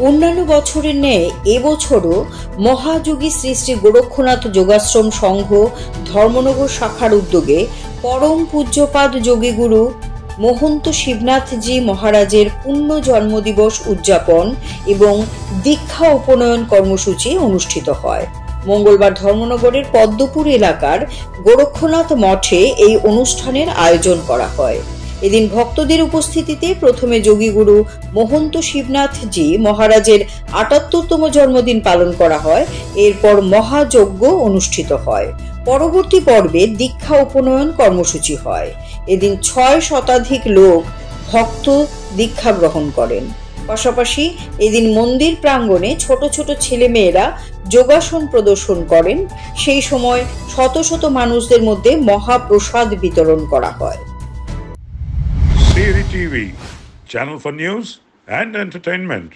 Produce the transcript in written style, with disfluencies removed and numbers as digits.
অন্যান্য বছরের ন্যায় এবছরও মহাযোগী শ্রী শ্রী গোরক্ষনাথ যোগাশ্রম সংঘ ধর্মনগর শাখার উদ্যোগে পরম পূজ্যপাদ যোগীগুরু মহন্ত শিবনাথজি মহারাজের পূর্ণ জন্মদিবস উদযাপন এবং দীক্ষা উপনয়ন কর্মসূচি অনুষ্ঠিত হয়। মঙ্গলবার ধর্মনগরের পদ্মপুর এলাকার গোরক্ষনাথ মঠে এই অনুষ্ঠানের আয়োজন করা হয়। এদিন ভক্তদের উপস্থিতিতে প্রথমে যোগীগুরু মহন্ত শিবনাথজি মহারাজের ৭৮তম জন্মদিন পালন করা হয়। এরপর মহাযজ্ঞ অনুষ্ঠিত হয়। পরবর্তী পর্বে দীক্ষা উপনয়ন কর্মসূচি হয়। এদিন ৬ শতাধিক লোক ভক্ত দীক্ষা গ্রহণ করেন। পাশাপাশি এদিন মন্দির প্রাঙ্গণে ছোট ছোট ছেলেমেয়েরা যোগাসন প্রদর্শন করেন। সেই সময় শত শত মানুষদের মধ্যে মহাপ্রসাদ বিতরণ করা হয়। Siri TV, channel for news and entertainment.